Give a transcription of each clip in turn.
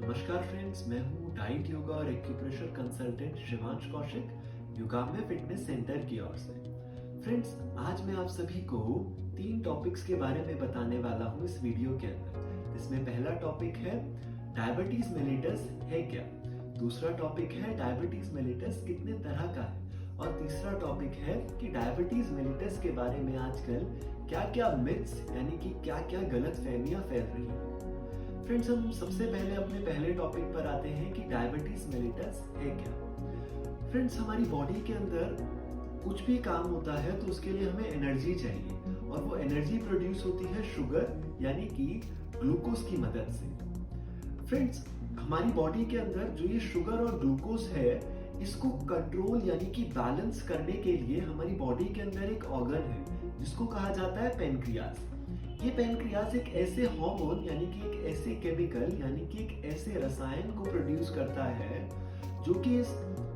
नमस्कार फ्रेंड्स, मैं हूँ डाइट योगा और acupressure consultant Shivansh Kaushik, Yugamya fitness centre की ओर से। फ्रेंड्स, आज मैं आप सभी को 3 टॉपिक्स के बारे में बताने वाला हूँ इस वीडियो के अंदर। इसमें पहला टॉपिक है डायबिटीज मेलिटस है क्या, दूसरा टॉपिक है डायबिटीज मेलिटस कितने तरह का है, और तीसरा टॉपिक है कि डायबिटीज मेलिटस के बारे में आजकल क्या क्या मिथ्स यानी कि क्या क्या गलत फहमियां फैल रही हैं। फ्रेंड्स, हम सबसे पहले अपने पहले टॉपिक पर आते हैं कि डायबिटीज मेलिटस है क्या। फ्रेंड्स, हमारी बॉडी के अंदर कुछ भी काम होता है तो उसके लिए हमें एनर्जी चाहिए, और वो एनर्जी प्रोड्यूस होती है शुगर यानी कि ग्लूकोज की मदद से। फ्रेंड्स, हमारी बॉडी के अंदर जो ये शुगर और ग्लूकोज है, इसको कंट्रोल यानी कि बैलेंस करने के लिए हमारी बॉडी के अंदर एक ऑर्गन है जिसको कहा जाता है पेनक्रियाज। ये पेनक्रियाज एक ऐसे हार्मोन यानी कि एक ऐसे केमिकल यानी कि एक ऐसे रसायन को प्रोड्यूस करता है जो कि इस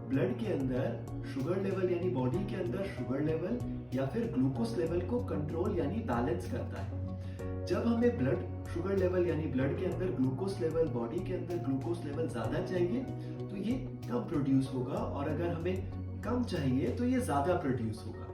ब्लड के अंदर शुगर लेवल यानी बॉडी के अंदर शुगर लेवल या फिर ग्लूकोज लेवल को कंट्रोल यानी बैलेंस करता है। जब हमें ब्लड शुगर लेवल यानी ब्लड के अंदर ग्लूकोज लेवल, बॉडी के अंदर ग्लूकोज लेवल ज्यादा चाहिए तो ये कम प्रोड्यूस होगा, और अगर हमें कम चाहिए तो ये ज्यादा प्रोड्यूस होगा।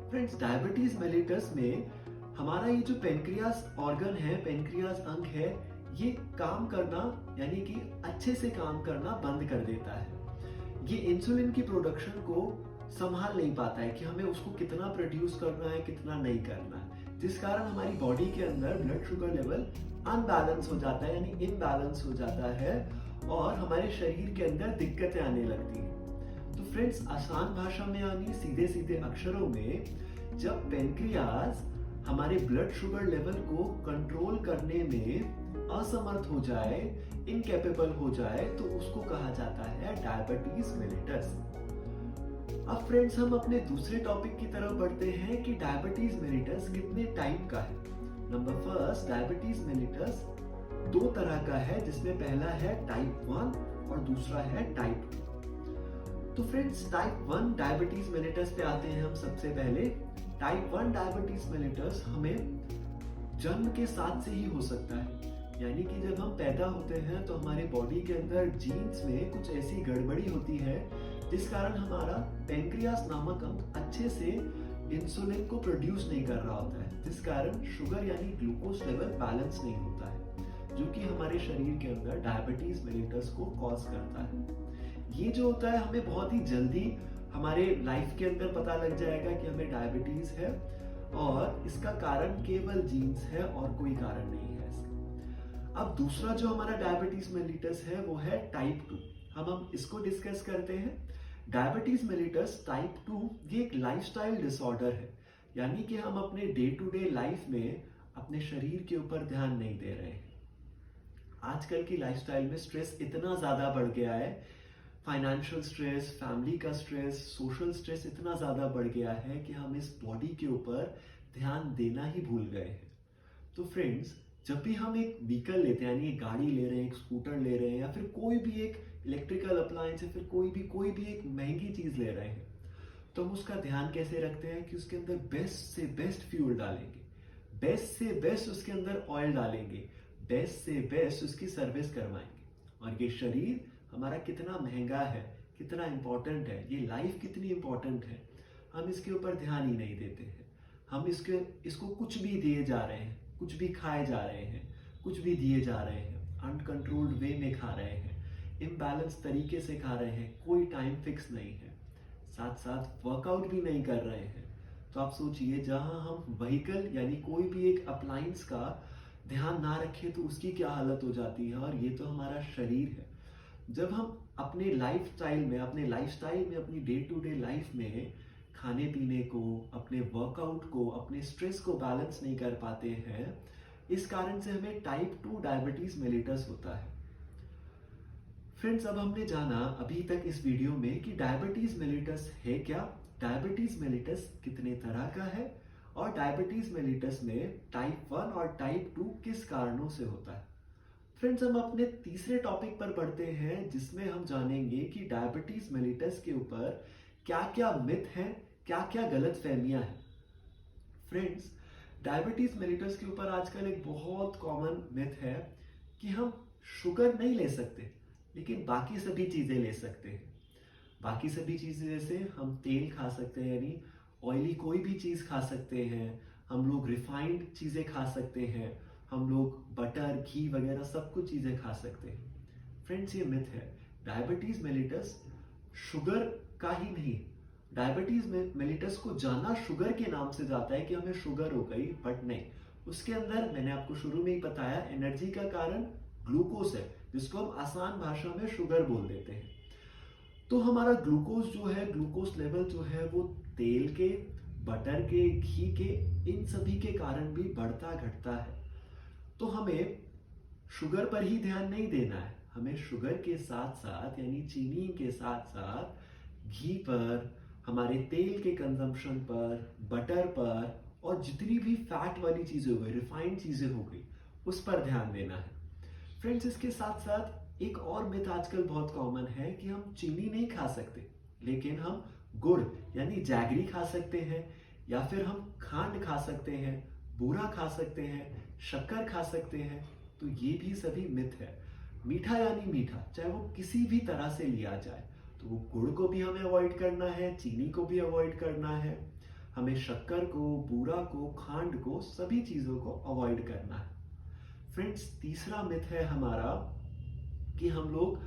फ्रेंड्स, डायबिटीज मेलिटस में हमारा ये जो पेनक्रियास ऑर्गन है, पेनक्रियास अंग है, ये काम करना यानी कि अच्छे से काम करना बंद कर देता है। ये इंसुलिन की प्रोडक्शन को संभाल नहीं पाता है कि हमें उसको कितना प्रोड्यूस करना है, कितना नहीं करना है, जिस कारण हमारी बॉडी के अंदर ब्लड शुगर लेवल अनबैलेंस हो जाता है यानी इनबैलेंस हो जाता है, और हमारे शरीर के अंदर दिक्कतें आने लगती हैं। तो फ्रेंड्स, आसान भाषा में यानी सीधे सीधे अक्षरों में, जब पेनक्रियास हमारे ब्लड शुगर लेवल को कंट्रोल करने में असमर्थ हो जाए, इनकेपेबल हो जाए, तो उसको कहा जाता है डायबिटीज मेलिटस। अब फ्रेंड्स, हम अपने दूसरे टॉपिक की तरफ बढ़ते हैं कि डायबिटीज मेलिटस कितने टाइप का है। नंबर फर्स्ट, डायबिटीज मेलिटस 2 तरह का है, जिसमें पहला है टाइप 1 और दूसरा है टाइप 2। तो फ्रेंड्स, टाइप 1 डायबिटीज मेलिटस पे आते हैं हम सबसे पहले। टाइप 1 डायबिटीज मेलिटस हमें जन्म के साथ से ही हो सकता है, यानी कि जब हम पैदा होते हैं तो हमारे बॉडी के अंदर जीन्स में कुछ ऐसी गड़बड़ी होती है जिस कारण हमारा पेनक्रियास नामक अंग अच्छे से इंसुलिन को प्रोड्यूस नहीं कर रहा होता है, जिस कारण शुगर यानी ग्लूकोज लेवल बैलेंस नहीं होता है, जो कि हमारे शरीर के अंदर डायबिटीज मेलिटस को कॉज करता है। ये जो होता है हमें बहुत ही जल्दी हमारे लाइफ के अंदर पता लग जाएगा कि हमें डायबिटीज है, और इसका कारण केवल जीन्स है और कोई कारण नहीं है इसका। अब दूसरा जो हमारा डायबिटीज मेलिटस है वो है टाइप 2। हम इसको डिस्कस करते हैं। डायबिटीज मेलिटस टाइप 2 ये एक लाइफस्टाइल डिसऑर्डर है, यानी कि हम अपने डे टू डे लाइफ में अपने शरीर के ऊपर ध्यान नहीं दे रहे हैं। आजकल की लाइफस्टाइल में स्ट्रेस इतना ज्यादा बढ़ गया है, फाइनेंशियल स्ट्रेस, फैमिली का स्ट्रेस, सोशल स्ट्रेस इतना ज्यादा बढ़ गया है कि हम इस बॉडी के ऊपर ध्यान देना ही भूल गए हैं। तो फ्रेंड्स, जब भी हम एक व्हीकल लेते हैं यानी एक गाड़ी ले रहे हैं, एक स्कूटर ले रहे हैं, या फिर कोई भी एक इलेक्ट्रिकल अप्लायंस या फिर कोई भी एक महंगी चीज ले रहे हैं, तो हम उसका ध्यान कैसे रखते हैं कि उसके अंदर बेस्ट से बेस्ट फ्यूल डालेंगे, बेस्ट से बेस्ट उसके अंदर ऑयल डालेंगे, बेस्ट से बेस्ट उसकी सर्विस करवाएंगे। और ये शरीर हमारा कितना महंगा है, कितना इंपॉर्टेंट है, ये लाइफ कितनी इंपॉर्टेंट है, हम इसके ऊपर ध्यान ही नहीं देते हैं। हम इसको कुछ भी दिए जा रहे हैं, कुछ भी खाए जा रहे हैं, कुछ भी दिए जा रहे हैं, अनकंट्रोल्ड वे में खा रहे हैं, इम्बैलेंस तरीके से खा रहे हैं, कोई टाइम फिक्स नहीं है, साथ साथ वर्कआउट भी नहीं कर रहे हैं। तो आप सोचिए, जहां हम व्हीकल यानी कोई भी एक अप्लायंस का ध्यान ना रखें तो उसकी क्या हालत हो जाती है, और ये तो हमारा शरीर है। जब हम अपने लाइफस्टाइल में, अपनी डे टू डे लाइफ में खाने पीने को, अपने वर्कआउट को, अपने स्ट्रेस को बैलेंस नहीं कर पाते हैं, इस कारण से हमें टाइप 2 डायबिटीज मेलिटस होता है। फ्रेंड्स, अब हमने जाना अभी तक इस वीडियो में कि डायबिटीज मेलिटस है क्या, डायबिटीज मेलिटस कितने तरह का है, और डायबिटीज मेलिटस में टाइप 1 और टाइप 2 किस कारणों से होता है। फ्रेंड्स, हम अपने तीसरे टॉपिक पर बढ़ते हैं, जिसमें हम जानेंगे कि डायबिटीज मेलिटस के ऊपर क्या क्या मिथ है, क्या क्या गलत फहमियां हैं। फ्रेंड्स, डायबिटीज मेलिटस के ऊपर आजकल एक बहुत कॉमन मिथ है कि हम शुगर नहीं ले सकते, लेकिन बाकी सभी चीज़ें ले सकते हैं। बाकी सभी चीज़ें जैसे हम तेल खा सकते हैं, यानी ऑयली कोई भी चीज़ खा सकते हैं, हम लोग रिफाइंड चीज़ें खा सकते हैं, हम लोग बटर घी वगैरह सब कुछ चीज़ें खा सकते हैं। फ्रेंड्स, ये मिथ है। डायबिटीज मेलिटस शुगर का ही नहीं, डायबिटीज मेलिटस को जाना शुगर के नाम से जाता है कि हमें शुगर हो गई, बट नहीं। उसके अंदर मैंने आपको शुरू में ही बताया, एनर्जी का कारण ग्लूकोज है, जिसको हम आसान भाषा में शुगर बोल देते हैं। तो हमारा ग्लूकोज जो है, ग्लूकोज लेवल जो है वो तेल के, बटर के, घी के, इन सभी के कारण भी बढ़ता घटता है। तो हमें शुगर पर ही ध्यान नहीं देना है, हमें शुगर के साथ साथ यानी चीनी के साथ साथ घी पर, हमारे तेल के कंजम्पशन पर, बटर पर, और जितनी भी फैट वाली चीजें हो गई, रिफाइंड चीजें हो गई, उस पर ध्यान देना है। फ्रेंड्स, इसके साथ साथ एक और मिथ आजकल बहुत कॉमन है कि हम चीनी नहीं खा सकते, लेकिन हम गुड़ यानी जैगरी खा सकते हैं, या फिर हम खांड खा सकते हैं, बूरा खा सकते हैं, शक्कर खा सकते हैं। तो ये भी सभी मिथ है। मीठा यानी मीठा, चाहे वो किसी भी तरह से लिया जाए, तो वो गुड़ को भी हमें अवॉइड करना है, चीनी को भी अवॉइड करना है, हमें शक्कर को, बूरा को, खांड को, सभी चीजों को अवॉइड करना है। फ्रेंड्स, तीसरा मिथ है हमारा कि हम लोग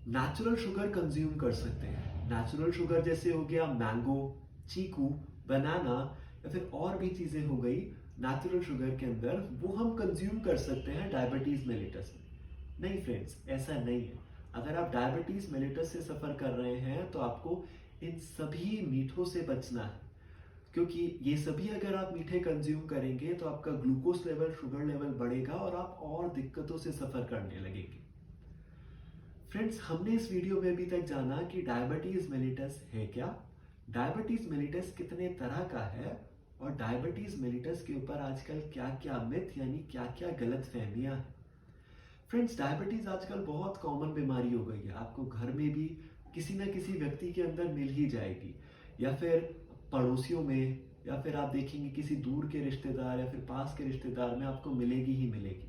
नेचुरल शुगर कंज्यूम कर सकते हैं। नेचुरल शुगर जैसे हो गया मैंगो, चीकू, बनाना, या फिर और भी चीजें हो गई नेचुरल शुगर के अंदर, वो हम कंज्यूम कर सकते हैं डायबिटीज मेलिटस में। नहीं फ्रेंड्स, ऐसा नहीं है। अगर आप डायबिटीज मेलिटस से सफर कर रहे हैं तो आपको इन सभी मीठों से बचना है, क्योंकि ये सभी अगर आप मीठे कंज्यूम करेंगे तो आपका ग्लूकोज लेवल, शुगर लेवल बढ़ेगा और आप और दिक्कतों से सफर करने लगेंगे। फ्रेंड्स, हमने इस वीडियो में अभी तक जाना कि डायबिटीज मेलिटस है क्या, डायबिटीज मेलिटस कितने तरह का है, और डायबिटीज मेलिटस के ऊपर आजकल क्या क्या मिथ यानी क्या क्या गलत फहमियां हैं। फ्रेंड्स, डायबिटीज आजकल बहुत कॉमन बीमारी हो गई है। आपको घर में भी किसी ना किसी व्यक्ति के अंदर मिल ही जाएगी, या फिर पड़ोसियों में, या फिर आप देखेंगे किसी दूर के रिश्तेदार या फिर पास के रिश्तेदार में आपको मिलेगी ही मिलेगी।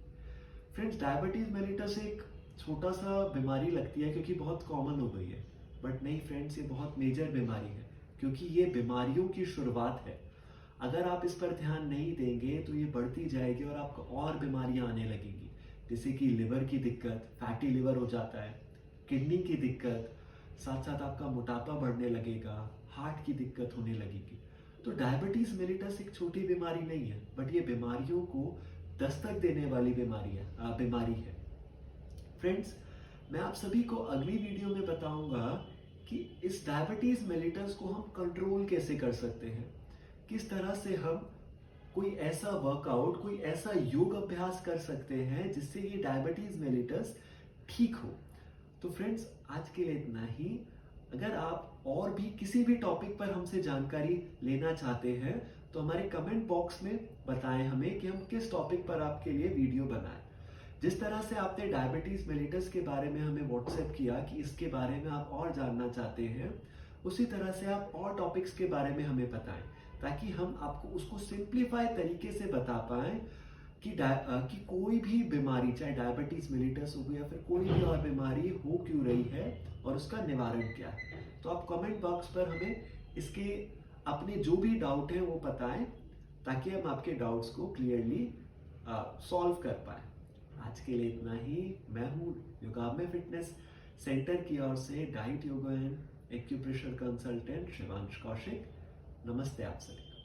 फ्रेंड्स, डायबिटीज मेलिटस एक छोटा सा बीमारी लगती है क्योंकि बहुत कॉमन हो गई है, बट नहीं फ्रेंड्स, ये बहुत मेजर बीमारी है, क्योंकि ये बीमारियों की शुरुआत है। अगर आप इस पर ध्यान नहीं देंगे तो ये बढ़ती जाएगी और आपको और बीमारियां आने लगेंगी, जैसे कि लिवर की दिक्कत, फैटी लिवर हो जाता है, किडनी की दिक्कत, साथ साथ आपका मोटापा बढ़ने लगेगा, हार्ट की दिक्कत होने लगेगी। तो डायबिटीज मेलिटस एक छोटी बीमारी नहीं है, बट ये बीमारियों को दस्तक देने वाली बीमारी है। फ्रेंड्स, मैं आप सभी को अगली वीडियो में बताऊंगा कि इस डायबिटीज मेलिटस को हम कंट्रोल कैसे कर सकते हैं, किस तरह से हम कोई ऐसा वर्कआउट, कोई ऐसा योग अभ्यास कर सकते हैं जिससे ये डायबिटीज मेलिटस ठीक हो। तो फ्रेंड्स, आज के लिए इतना ही। अगर आप और भी किसी भी टॉपिक पर हमसे जानकारी लेना चाहते हैं तो हमारे कमेंट बॉक्स में बताएं हमें कि हम किस टॉपिक पर आपके लिए वीडियो बनाएं। जिस तरह से आपने डायबिटीज मेलिटस के बारे में हमें व्हाट्सएप किया कि इसके बारे में आप और जानना चाहते हैं, उसी तरह से आप और टॉपिक्स के बारे में हमें बताएं, ताकि हम आपको उसको सिंप्लीफाई तरीके से बता पाएं कि कोई भी बीमारी, चाहे डायबिटीज मेलिटस हो या फिर कोई भी और बीमारी हो क्यों रही है और उसका निवारण क्या है। तो आप कमेंट बॉक्स पर हमें इसके अपने जो भी डाउट है वो बताएं, ताकि हम आपके डाउट्स को क्लियरली सॉल्व कर पाए। आज के लिए इतना ही। मैं हूँ युगाम्य फिटनेस सेंटर की ओर से diet, yoga and acupressure consultant Shivansh Kaushik. नमस्ते आप सभी।